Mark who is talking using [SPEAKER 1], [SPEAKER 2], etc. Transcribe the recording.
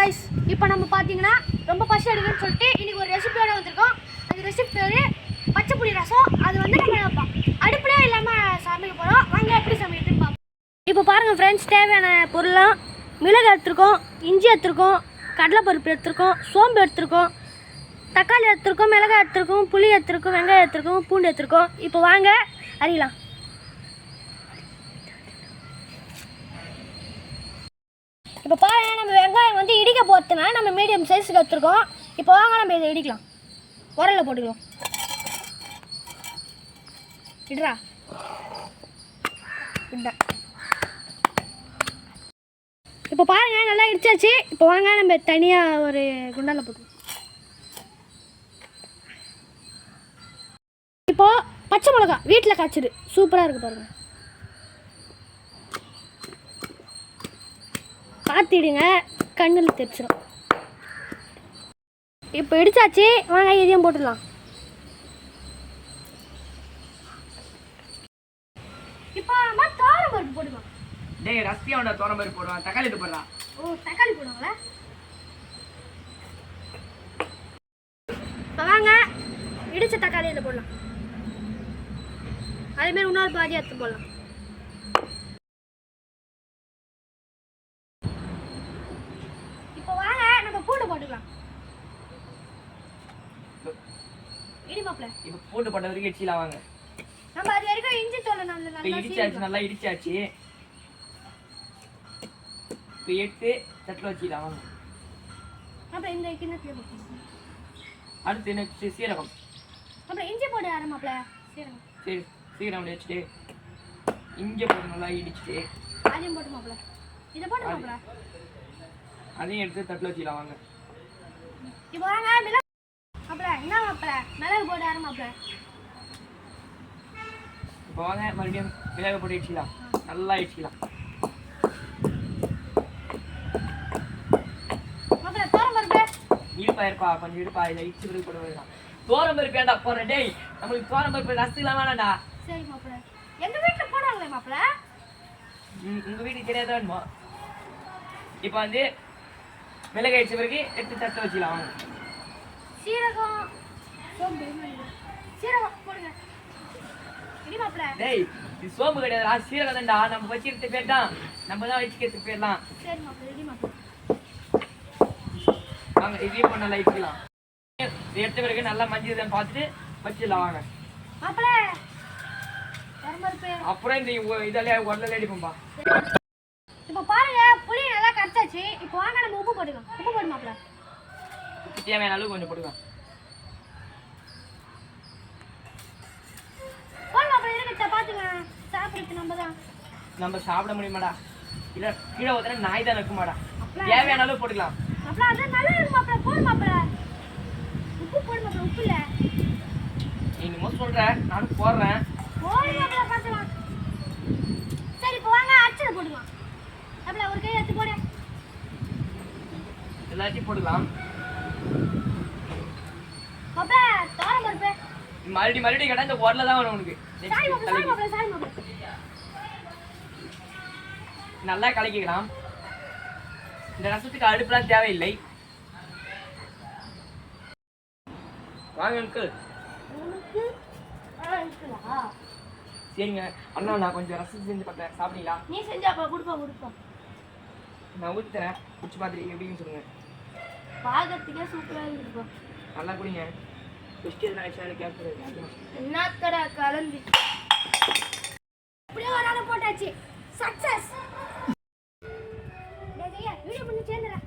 [SPEAKER 1] Guys இப்போ நம்ம பாத்தீங்கன்னா ரொம்ப பசி எடுக்குன்னு சொல்லிட்டு இன்னைக்கு ஒரு ரெசிபியோட வந்திருக்கோம். அந்த ரெசிபி பேரு பச்சை புளி ரசம். அது வந்து நம்ம அடுப்புலயே இல்லாம சமைக்க போறோம். வாங்க எப்படி சமைக்கிறதுன்னு பாப்போம். இப்போ பாருங்க फ्रेंड्स, தேவையான பொருள்லாம் மிளகு எடுத்துறோம், இஞ்சி எடுத்துறோம், கடலை பருப்பு எடுத்துறோம், சோம்பு எடுத்துறோம், தக்காளி எடுத்துறோம், மிளகாய் எடுத்துறோம், புளி எடுத்துறோம், வெங்காயம் எடுத்துறோம், பூண்டு எடுத்துறோம். இப்போ வாங்க அரிக்கலாம். இப்போ பாருங்க, நம்ம வெங்காயம் வந்து இடிக்க போகிறதுனா நம்ம மீடியம் சைஸுக்கு எடுத்துருக்கோம். இப்போ வாங்க நம்ம இதை இடிக்கலாம். உரலில் போட்டுக்கலாம். இடுறா இட. இப்போ பாருங்க, நல்லா இடிச்சாச்சு. இப்போ வாங்க நம்ம தனியாக ஒரு குண்டால போட்டுக்கலாம். இப்போ பச்சை மிளகா வீட்டில் காய்ச்சிடு சூப்பராக இருக்குது பாருங்க. பார்த்திடுங்க, கண்ணில் தெரிச்சிடும். இப்போ இடிச்சாச்சு, வாங்க இதையும் போட்டுடலாம். இப்போ நம்ம தோரம் பருப்பு போட்டுக்கலாம்.
[SPEAKER 2] டேய் ரஸ்தியாவோட தோரம் பருப்பு போடுவான், தக்காளி போடுறான்.
[SPEAKER 1] ஓ, தக்காளி போடுவாங்களா? இப்போ வாங்க இடிச்ச தக்காளி இதில் போடலாம். அதேமாதிரி இன்னொரு பாதி எடுத்து போடலாம். இப்போ வாங்க நம்ம பூண்டு போட்டுக்கலாம். இடிமாப்ல
[SPEAKER 2] இப்போ பூண்டு போட்ட வரைக்கும் இடிச்சிலாம் வாங்க.
[SPEAKER 1] நம்ம அது வரைக்கும் இஞ்சி தோலை நல்லா
[SPEAKER 2] இடிச்சாச்சு, நல்லா இடிச்சாச்சு. இப்போ எடுத்து தட்டில் வச்சிடலாம் வாங்க.
[SPEAKER 1] அப்புறம் இந்த கிண்ணத்துல போட்டுக்கலாம்.
[SPEAKER 2] அடுத்து எனக்கு சீரகம்.
[SPEAKER 1] அப்புறம் இஞ்சி போட்டு ஆரம்பிப்பல சீரகம்.
[SPEAKER 2] சரி, சீரகம் வச்சுட்டு இஞ்சி போட்டு நல்லா இடிச்சுட்டு
[SPEAKER 1] அதையும் போட்டு மாப்பிள. இதை போட்டு மாப்பிள.
[SPEAKER 2] அதையும் எடுத்து தட்டில் வச்சிடலாம் வாங்க.
[SPEAKER 1] இப்போ வாங்க மிளகு மாப்பிள. என்ன மாப்பிள, மிளகு போட்டு ஆரம்பிப்பல.
[SPEAKER 2] இப்போ வாங்க மறுபடியும் மிளகு போட்டு இடிச்சிடலாம், நல்லா இடிச்சிடலாம்.
[SPEAKER 1] மாப்பிள தோரம் பருப்பு
[SPEAKER 2] இருப்பா இருப்பா, கொஞ்சம் இருப்பா. இதை இடிச்சு பிறகு போட வேண்டாம். தோரம் பருப்பு வேண்டா போடுறேன். டேய் நம்மளுக்கு தோரம் பருப்பு ரசத்துலாம் வேணாண்டா.
[SPEAKER 1] சரி மாப்பிள, எங்க வீட்டுல போடுவாங்களே மாப்பிள.
[SPEAKER 2] உங்க வீட்டுக்கு தெரியாத வேணுமா? இப்போ வந்து மிளகு அடிச்ச பிறகு எடுத்து தட்டை வச்சிடலாம் வாங்க.
[SPEAKER 1] சீரகம் சோம்பு சீரகம் போடுங்க. இடி மாப்பிள.
[SPEAKER 2] டேய் இது சோம்பு கிடையாதுடா, சீரகம் தான்டா. நம்ம வச்சிருக்க பேர் தான், நம்ம தான் வச்சுக்கிறது பேர்லாம்.
[SPEAKER 1] சரி மாப்பிள, இடி மாப்பிள.
[SPEAKER 2] வாங்க இதையும் நல்லா இடிக்கலாம். எடுத்த பிறகு நல்லா மஞ்சள் தான் பார்த்துட்டு வச்சிடலாம் வாங்க.
[SPEAKER 1] மாப்பிள தோரம் பருப்பு.
[SPEAKER 2] அப்புறம் இந்த இதெல்லாம் உடல அடிப்போம்பா.
[SPEAKER 1] இப்போ பாருங்க, புளி நல்லா கரைச்சாச்சு. இப்போ வாங்க நம்ம உப்பு போட்டுக்கலாம். உப்பு போடு மாப்பிள.
[SPEAKER 2] தேவையான அளவு கொஞ்சம் போடுவேன்.
[SPEAKER 1] போடு மாப்பிள. இருக்கு சப்பாத்திங்க சாப்பிடுறது நம்ம தான்.
[SPEAKER 2] நம்ம சாப்பிட முடியுமாடா? இல்ல கீழே ஊத்துற நாய் தான் இருக்குமாடா? தேவையான அளவு போட்டுக்கலாம்.
[SPEAKER 1] மாப்பிள அது நல்லா இருக்கு மாப்பிள. போடு மாப்பிள. உப்பு போடு மாப்பிள. உப்பு இல்ல
[SPEAKER 2] நீ என்னமோ சொல்ற, நானும் போடுறேன்.
[SPEAKER 1] போடு மாப்பிள பார்க்கலாம். சரி இப்போ வாங்க அரைச்சதை போட்டுக்கலாம். மாப்பிள ஒரு கை எடுத்து போடு.
[SPEAKER 2] எல்லாத்தையும் போட்டுக்கலாம்.
[SPEAKER 1] மாப்பிள தோரம் பருப்பு.
[SPEAKER 2] மறுபடியும் கேட்டா இந்த உடல தான் வரும் உனக்கு.
[SPEAKER 1] சாரி மாப்பிள. சாரி மாப்பிள.
[SPEAKER 2] நல்லா கலக்கிக்கலாம். இந்த ரசத்துக்கு அடுப்புலாம் தேவையில்லை. வாங்க அங்கிள். சரிங்க அண்ணா, நான் கொஞ்சம் ரசம் செஞ்சு பார்த்தேன், சாப்பிட்டீங்களா?
[SPEAKER 1] நீ செஞ்சா கொடுப்பா.
[SPEAKER 2] நான் ஊற்றுறேன், குடிச்சு பார்த்துட்டு எப்படின்னு சொல்லுங்க.
[SPEAKER 1] பாக்கிறதுக்கே சூப்பரா இருக்குப்பா.
[SPEAKER 2] நல்லா குடிங்க. பெஸ்ட் எதுனா ஆயிடுச்சு கேட்குறது
[SPEAKER 1] என்னத்தடா கலந்து அப்படியே ஒரு ஆளை போட்டாச்சு. சக்சஸ். வீடியோ பண்ணி சேர்ந்துடா.